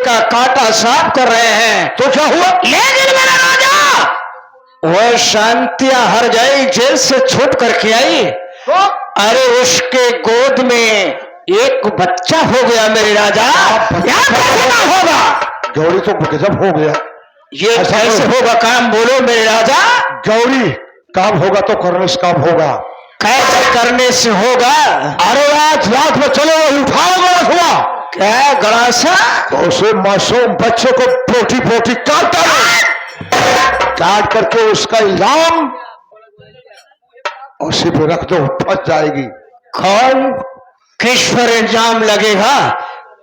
का कांटा साफ कर रहे हैं। तो क्या हुआ? लेकिन मेरा राजा, वह शांतिया हर जाई जेल से छूट करके आई, तो अरे उसके गोद में एक बच्चा हो गया मेरे राजा। क्या कैसे होगा? गौरी तो गजब हो गया। ये कैसे होगा काम, बोलो मेरे राजा। गौरी, काम होगा तो करने से काम होगा। कैसे करने से होगा? अरे आज रात में चलो उठाओ गलत हुआ क्या गड़ासा? तो उसे मासूम बच्चे को पोटी पोटी काट डालो, काट करके उसका इल्जाम उसी पे रख दो, फंस जाएगी। कौन किस पर इल्जाम लगेगा?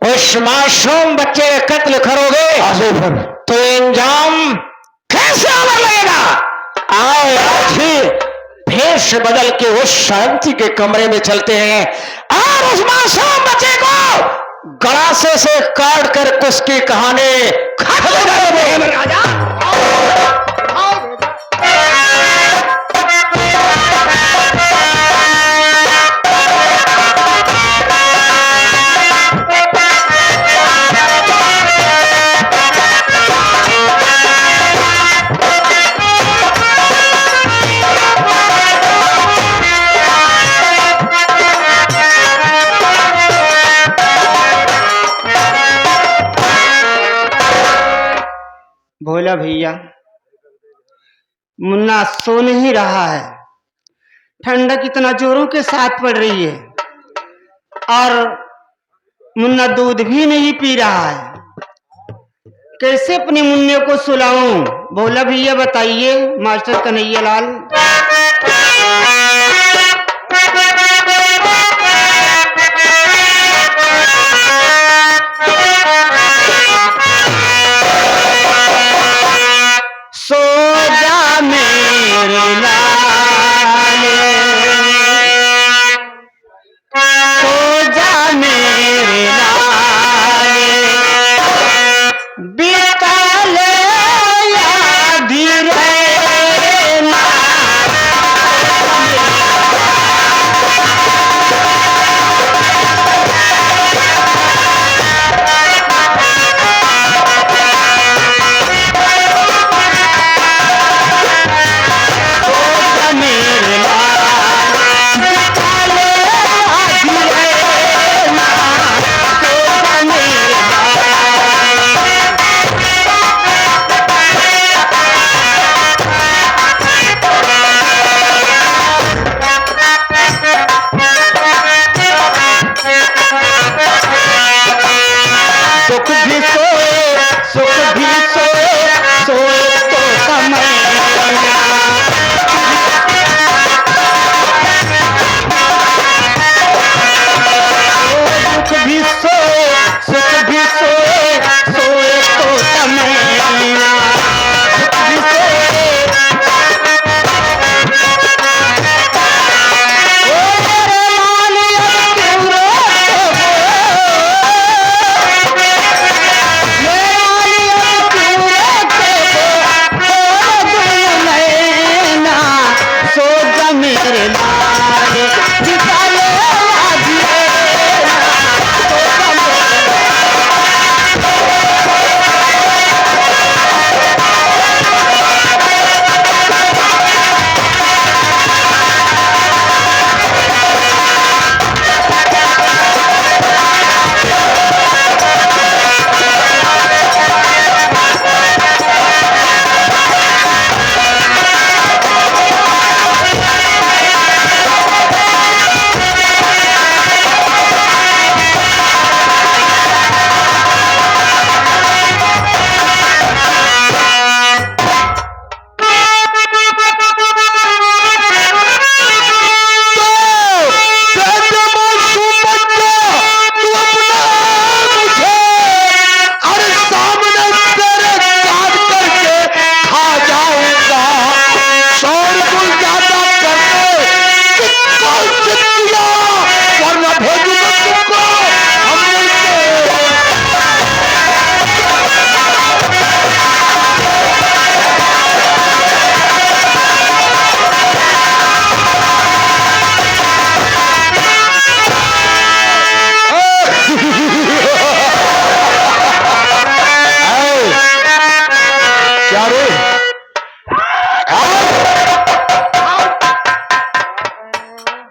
उस मासूम बच्चे का कत्ल करोगे आगे पर तो इल्जाम कैसे आने लगेगा? आओ आज ही भेष बदल के उस शांति के कमरे में चलते हैं और उस मासूम बच्चे को गड़ासे से काट कर उसकी कहानी खत्म कर देंगे राजा। भोला भैया, मुन्ना सो नहीं रहा है, ठंडक इतना जोरों के साथ पड़ रही है और मुन्ना दूध भी नहीं पी रहा है। कैसे अपने मुन्ने को सुलाऊं? भोला भैया बताइए मास्टर कन्हैया लाल। सो जा मेरे लाल, सो जा मेरे लाल, बिता ले याद रहना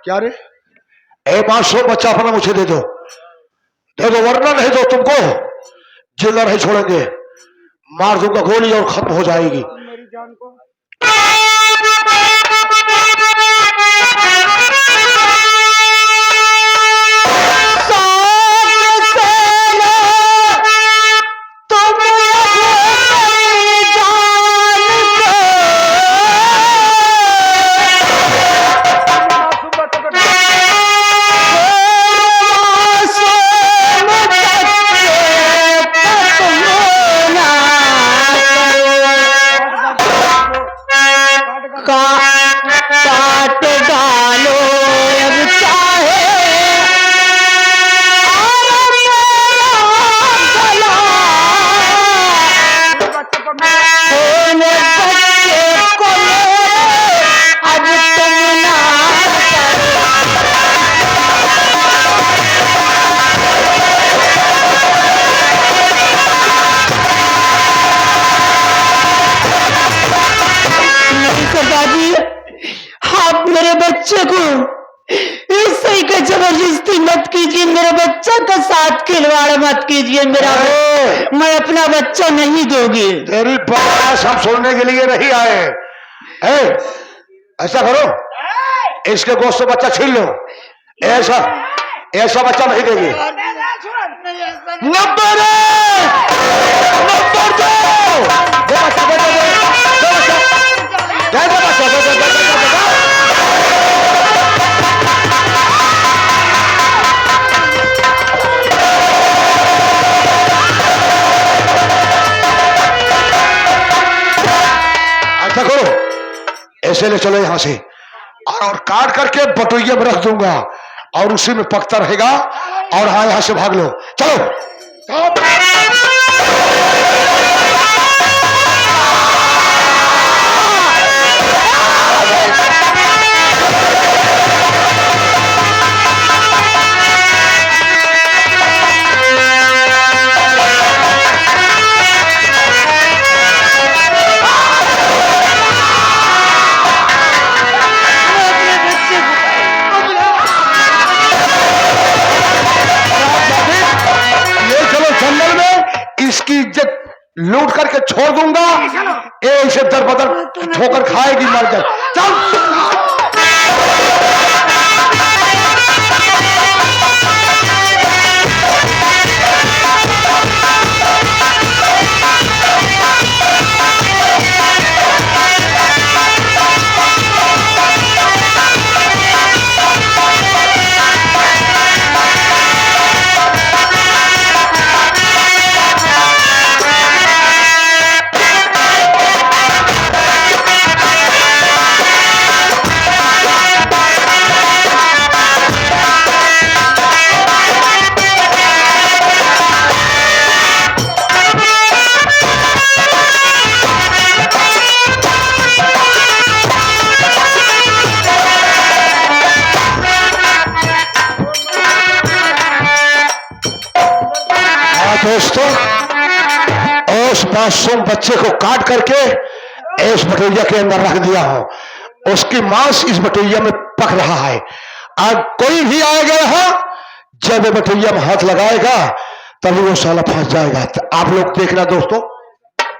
क्या रे? ए मासूम बच्चा अपना मुझे दे दो वरना नहीं तो तुमको जिंदा नहीं छोड़ेंगे, मार दूंगा गोली और खत्म हो जाएगी। मेरी जान को काट डालो अब चाहे बच्चे को अब तुम ना दादी, आप मेरे बच्चे को ऐसे का जबरदस्ती मत कीजिए, मेरे बच्चा का साथ खिलवाड़ मत कीजिए। मैं अपना बच्चा नहीं दूंगी। तेरी बात हम सुनने के लिए नहीं आए। ऐसा करो, इसके गोश्त से बच्चा छीन लो। ऐसा ऐसा बच्चा नहीं देगी। नंबर ऐसा करो, ऐसे ले चलो यहां से और काट करके बटोइये में रख दूंगा और उसी में पकता रहेगा। और हाँ, यहां से भाग लो, चलो। इसकी इज्जत लूट करके छोड़ दूंगा, इसे दर बदर ठोकर खाएगी, मर जाए। चल दोस्तों, उस मासूम बच्चे को काट करके इस बटोइया के अंदर रख दिया हो। उसकी मांस इस बटोइया में पक रहा है। अब कोई भी आएगा यहाँ, जब बटोइया में हाथ लगाएगा तभी वो साला फंस जाएगा। तो आप लोग देखना दोस्तों,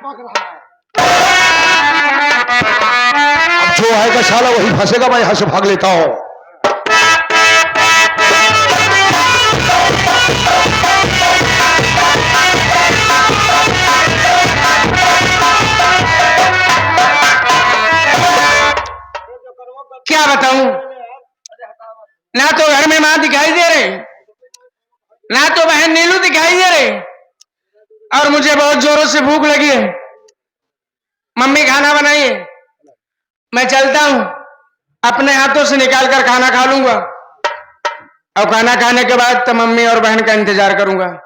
अब जो आएगा साला वही फंसेगा। मैं यहां से भाग लेता हूं। क्या बताऊं, ना तो घर में मां दिखाई दे रहे, ना तो बहन नीलू दिखाई दे रहे, और मुझे बहुत जोरों से भूख लगी है। मम्मी खाना बनाइए, मैं चलता हूं, अपने हाथों से निकाल कर खाना खा लूंगा, और खाना खाने के बाद तो मम्मी और बहन का इंतजार करूंगा।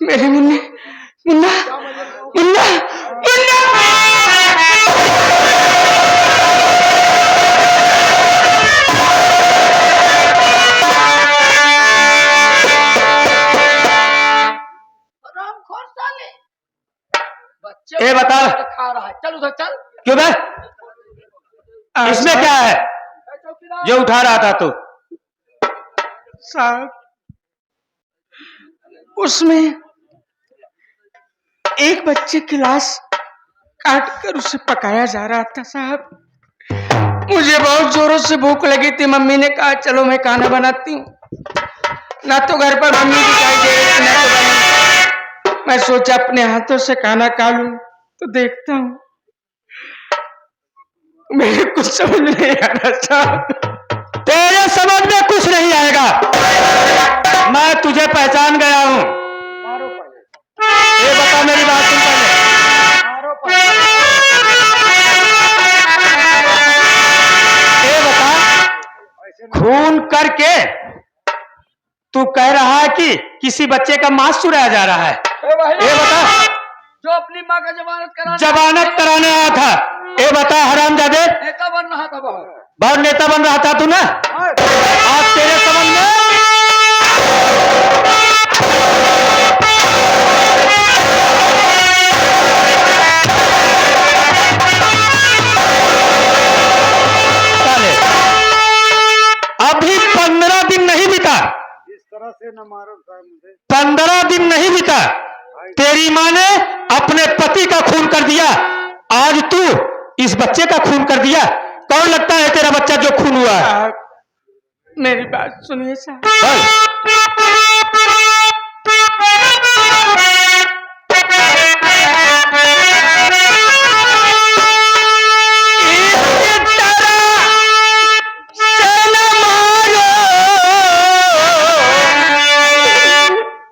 मेरे मुन्ना मुन्ना मुन्ना मुन्ना चल उधर चल। क्यों बे? इसमें क्या है जो उठा रहा था तू? साहब उसमें एक बच्चे की लाश काट कर उसे पकाया जा रहा था साहब। मुझे बहुत जोरों से भूख लगी थी। मम्मी ने कहा चलो मैं खाना बनाती हूँ। ना तो घर पर मम्मी दिखाई दे रही थी, ना तो बनी। मैं सोचा अपने हाथों से खाना खा लूं। तो देखता हूँ मेरे कुछ समझ नहीं आ रहा साहब। तेरे समझ में कुछ नहीं आएगा। मैं तुझे पहचान गया हूं। ये बता, मेरी बात सुन पहले। ये बता, खून करके तू कह रहा है कि किसी बच्चे का मांस चुराया जा रहा है। ये बता, जो अपनी माँ का जमानत कराने आया था। ये बता हरामजादे, नेता बन रहा था बहुत नेता बन रहा था तू ना। आज तेरे समझ में साले, अभी 15 दिन नहीं बीता। इस तरह से न मारो साहब मुझे। 15 दिन नहीं बीता, तेरी माँ ने अपने पति का खून कर दिया। आज तू इस बच्चे का खून कर दिया। कौन लगता है तेरा बच्चा जो खून हुआ है? साहब मेरी बात सुनिए साहब। बोल।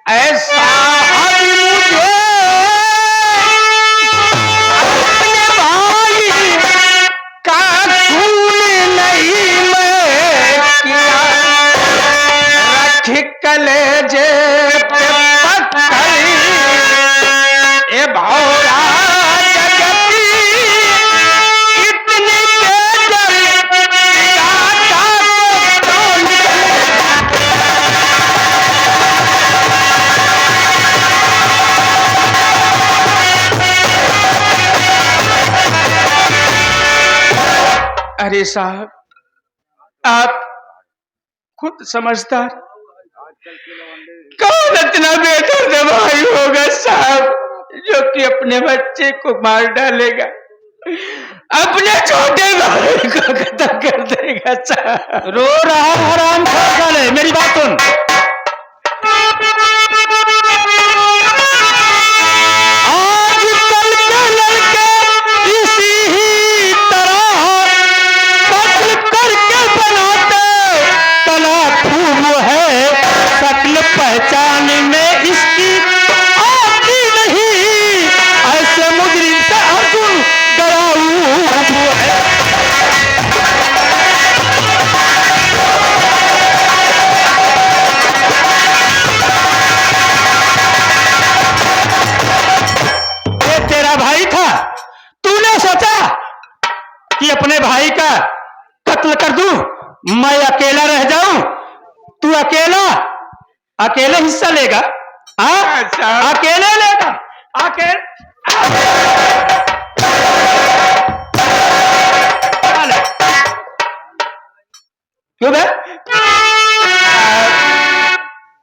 ऐसा हर मुझे अपने भाई का खून नहीं मैं किया। रख कलेजे पे पत्थर ए भौरा जगती इतनी तेजल राजा को तोड़ अरे साहब आप खुद समझदार, कौन इतना बेहतर दवाई होगा साहब जो कि अपने बच्चे को मार डालेगा, अपने छोटे भाई को खत्म कर देगा साहब। रो रहा है हराम साले, मेरी बात सुन। आजकल के लड़के इसी ही तरह कत्ल करके बनाते कला खूब है। शक्ल पहचान में इसकी आती नहीं, ऐसे मुजरिम से अर्जुन डराऊ है। ये तेरा भाई था, तूने सोचा कि अपने भाई का कत्ल कर दूं, मैं अकेला रह जाऊं, तू अकेले हिस्सा लेगा? हाँ, अकेले लेगा, अकेले। क्यों बे?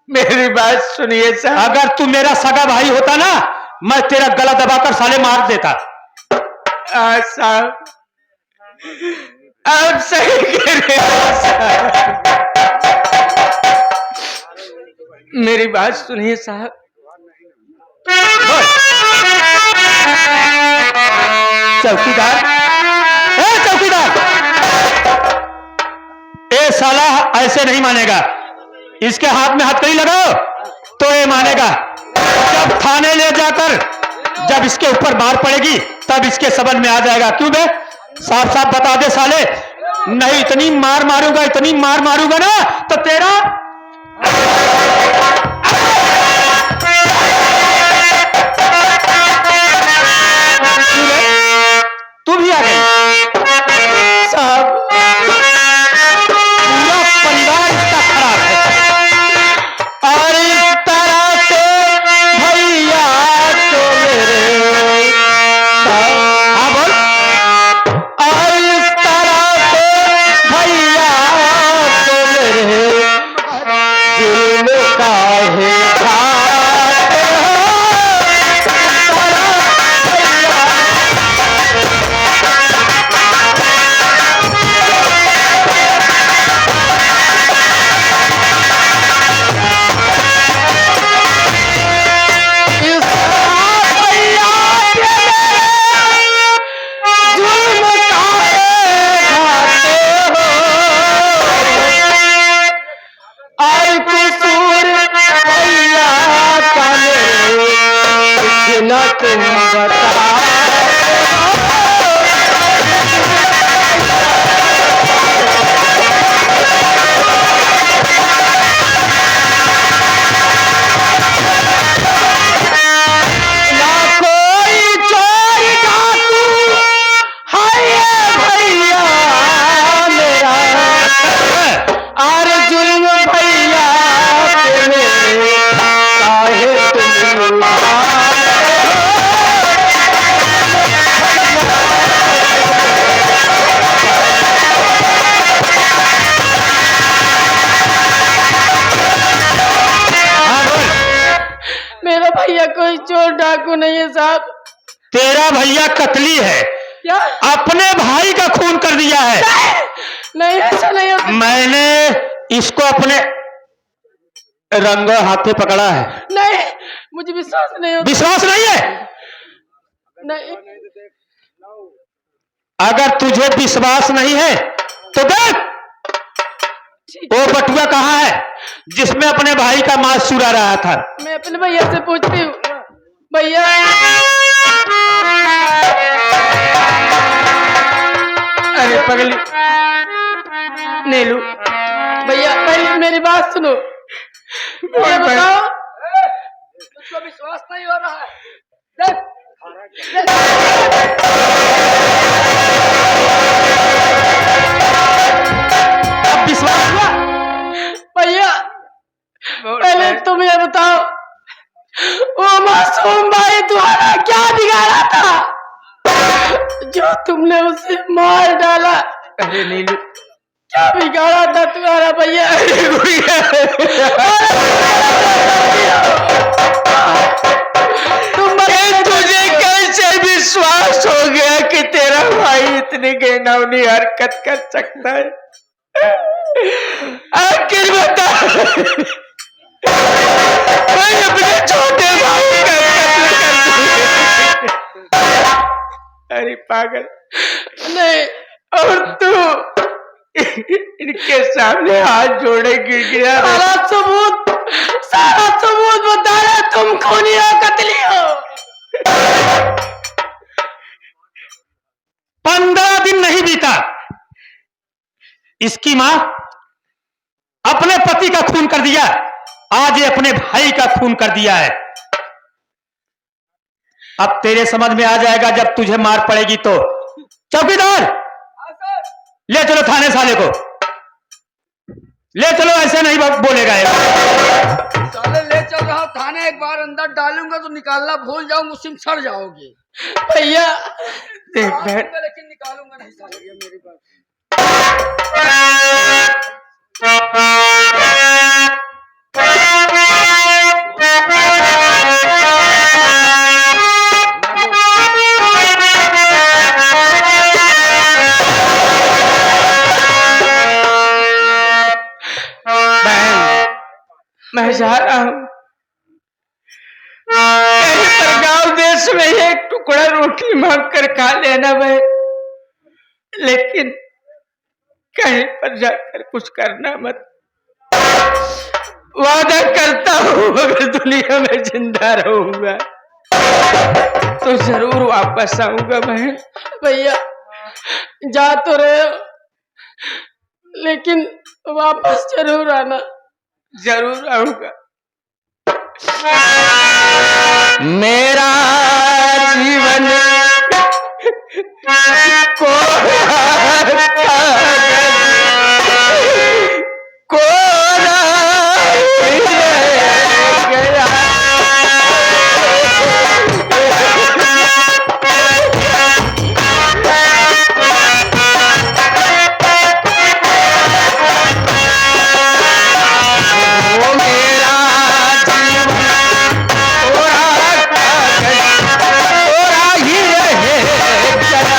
मेरी बात सुनिए साहब। अगर तू मेरा सगा भाई होता ना, मैं तेरा गला दबाकर साले मार देता। साहब आप सही कह रहे हैं साहब। मेरी बात सुनिए साहब। चौकीदार, ए चौकीदार, ए साला ऐसे नहीं मानेगा। इसके हाथ में हथकड़ी लगाओ तो ये मानेगा। जब थाने ले जाकर जब इसके ऊपर मार पड़ेगी तब इसके समझ में आ जाएगा। क्यों बे? साफ साफ बता दे साले, नहीं इतनी मार मारूंगा, इतनी मार मारूंगा ना तो तेरा तू भी आ गई साहब पूरा परिवार इसका खराब है। और इस तरह से भैया तो मेरे कसूर भैया का मेरे, कुछ न तुम बताओ। ना कोई चोर डाकू है ये भैया मेरा, और जुल्म भैया पे मेरे काहे तुम मेरा भैया कोई चोर डाकू नहीं है साहब। तेरा भैया कतली है, क्या? अपने भाई का खून कर दिया है। नहीं ऐसा नहीं होता। मैंने इसको अपने रंगों हाथे पकड़ा है। नहीं, मुझे विश्वास नहीं होता। विश्वास नहीं है? नहीं, अगर तुझे विश्वास नहीं है तो देख वो बटुआ कहाँ है जिसमें अपने भाई का मांस चुरा रहा था। मैं अपने भैया से पूछती हूँ। भैया, अरे पगली नीलू, भैया पहले मेरी बात सुनो। भैया बताओ, तुझको विश्वास नहीं हो रहा है? देख, अब विश्वास हुआ? भैया पहले तुम ये बताओ, वो मासूम भाई तुम्हारा क्या बिगाड़ा था जो तुमने उसे मार डाला? अरे नीलू, क्या बिगाड़ा था तुम्हारा भैया? तुम तुझे कैसे विश्वास हो गया कि तेरा भाई इतनी घिनौनी हरकत कर सकता है? आखिर बता, मैं अपने छोटे भाई का कत्ल कर। अरे पागल, नहीं, और तू इनके सामने हाथ जोड़े गिर गया। सारा सबूत बता रहा, तुम खूनी हो, कतली हो। 15 दिन नहीं बीता, इसकी मां अपने पति का खून कर दिया, आज ये अपने भाई का खून कर दिया है। अब तेरे समझ में आ जाएगा जब तुझे मार पड़ेगी तो। चौकीदार, ले चलो थाने साले को, ले चलो, ऐसे नहीं बोलेगा ये। साले ले चल रहा हूं थाने, एक बार अंदर डालूंगा तो निकालना भूल जाऊंगा, उसी में सड़ जाओगे। भैया देख बहन, लेकिन निकालूंगा नहीं साले, ये मेरी बात। मैं जा रहा हूँ कहीं पर गांव देश में एक टुकड़ा रोटी मांग कर खा लेना भाई, लेकिन कहीं पर जाकर कुछ करना मत। वादा करता हूँ अगर दुनिया में जिंदा रहूंगा तो जरूर वापस आऊंगा बहन। भैया जा तो रहे हो, लेकिन वापस जरूर आना। जरूर आऊंगा। मेरा जीवन कोरा गया। वो मेरा जीवन कोरा ही रहे गया।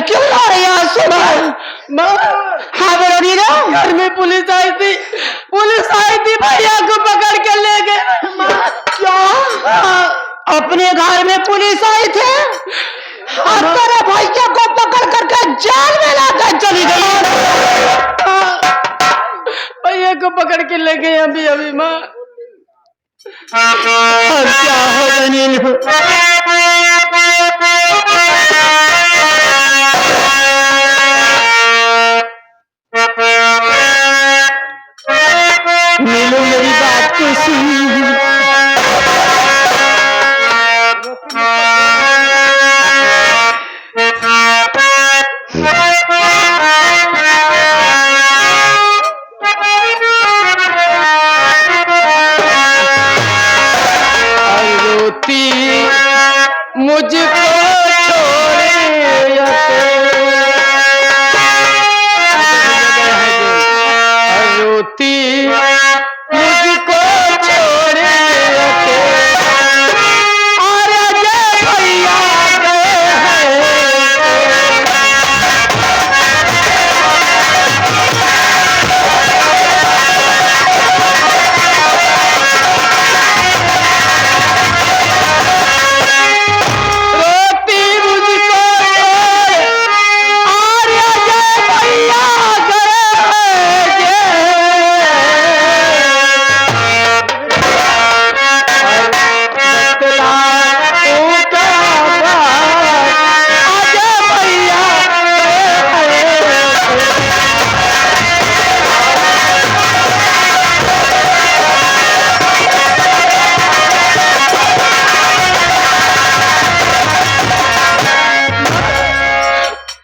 क्यों ला रही है सुनो? माँ हाँ बोलो नीलू। घर में पुलिस आई थी भैया को पकड़ के ले गए माँ। क्या अपने घर में पुलिस आई थे और तेरे भैया को पकड़ करके जेल में लाकर चली गई? भैया को पकड़ के ले गए अभी अभी माँ। अब क्या होगा नीलू? नीलू मेरी बात को सुन। रोती मुझको छोड़े रोती मुझको छोड़े और जय भैया गए हैं। रोती मुझको छोड़े और जय भैया गए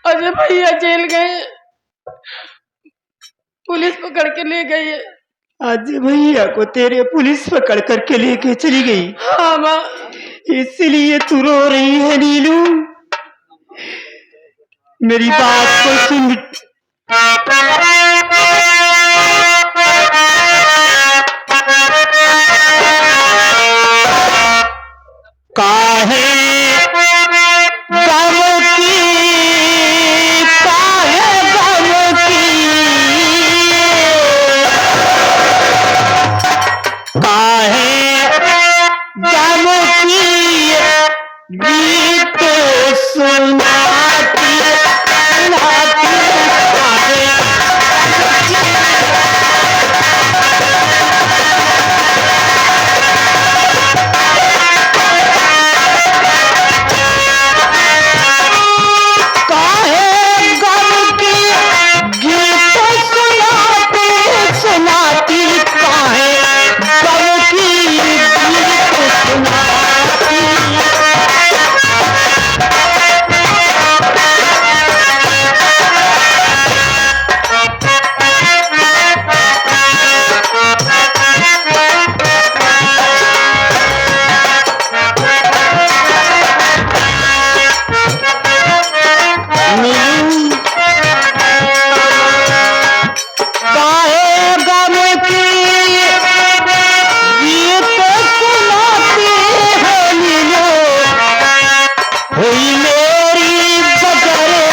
अजय भैया जेल गए, पुलिस पकड़ के ले गई है। आज भैया को तेरे पुलिस पकड़ करके लेके चली गई, हाँ माँ। इसलिए तू रो रही है नीलू? मेरी बात को सुन। काहे गम की, काहे गम की, काहे गम की गीत सुनाती सुनाती काहे काहे गम की गीत सुनाती सुनाती काहे गम की गीत सुनाती। नीलू काहे गम की गीत सुनाती है नीलू, हुई मेरी बगरे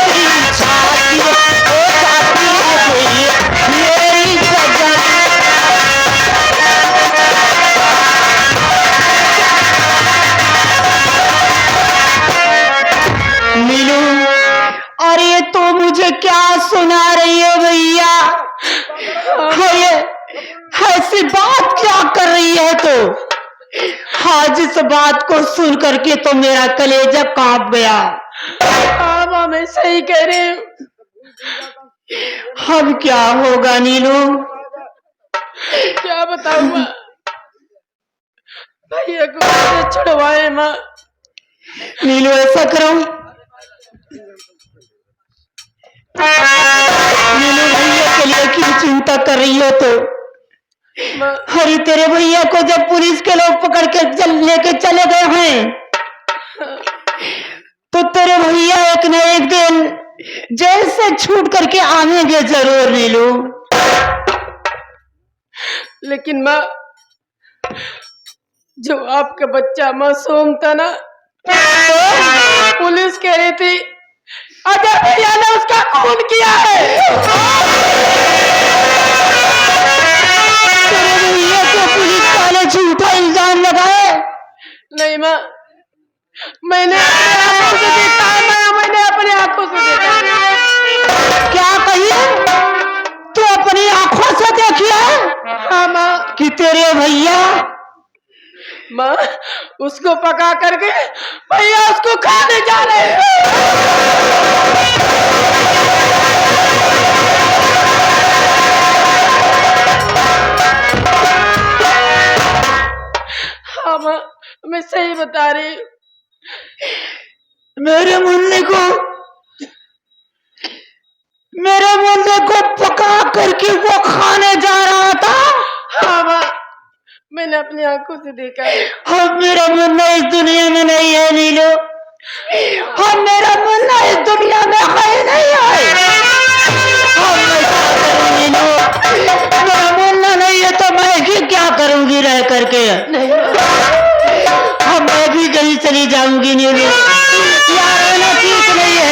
की छाती, ओ छाती हुई मेरी बगरे। नीलू अरे तो मुझे क्या सुना रही हो भैया? ये ऐसी बात क्या कर रही है तो? आज इस बात को सुन करके तो मेरा कलेजा कांप गया। हाँ माँ मैं सही कह रही हूँ। अब क्या होगा नीलू? क्या बताऊँ माँ, भैया को कैसे छुड़वाए माँ। नीलू ऐसा करो, नीलू भैया के लिए क्यों चिंता कर रही हो तो? माँ अरे तेरे भैया को जब पुलिस के लोग पकड़ के लेके चले गए हैं तो तेरे भैया एक न एक दिन जेल से छूट करके आएंगे जरूर नीलू। लेकिन माँ जो आपका बच्चा मासूम था ना, तो पुलिस कह रही थी अजय भैया ने उसका खून किया है। ये तो पुलिस वाले झूठा इल्जाम लगाए। नहीं माँ, मैंने अपने आंखों से देखा है माँ, मैंने अपने आंखों से देखा है। क्या कहिए? तू अपनी आंखों से देखी है? हाँ माँ। कि तेरे भैया माँ, उसको पका करके भैया उसको खाने जा रहे हैं। हाँ माँ, मैं सही बता रही हूँ। मेरे मुन्ने को पका करके वो खाने जा रहा था। हाँ माँ, मैंने अपनी आंखों से देखा है। अब मेरा मुन्ना इस दुनिया में नहीं है नीलू। अब मेरा मुन्ना इस दुनिया में है नहीं है। अब मैं क्या करूं नीलू? मेरा मुन्ना नहीं है तो मैं भी क्या करूंगी रह करके? अब मैं भी कहीं चली जाऊंगी नीलू। यार रहना ठीक नहीं है।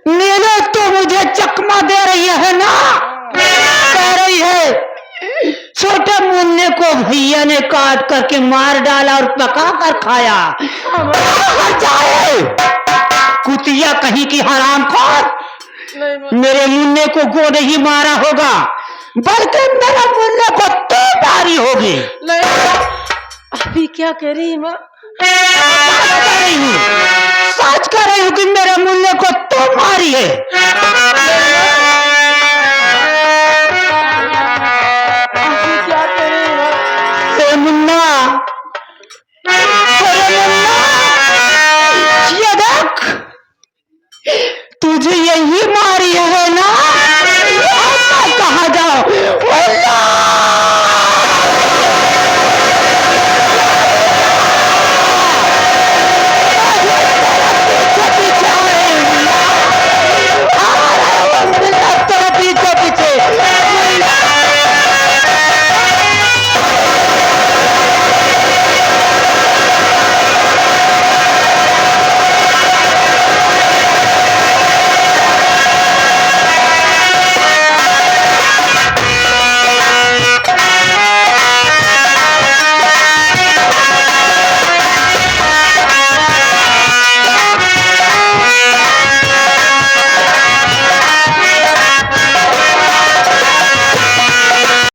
नीलू तो मुझे चकमा दे रही है ना? कह रही है छोटे मुन्ने को भैया ने काट करके मार डाला और पका कर खाया। जाए कुतिया कहीं की हरामखोर। नहीं माँ, मेरे मुन्ने को गो नहीं मारा होगा, बल्कि मेरे मुन्ने को तो मारी होगी। नहीं, अभी क्या कह रही है माँ? सच कह रही हूँ कि मेरे मुन्ने को तो मारी है।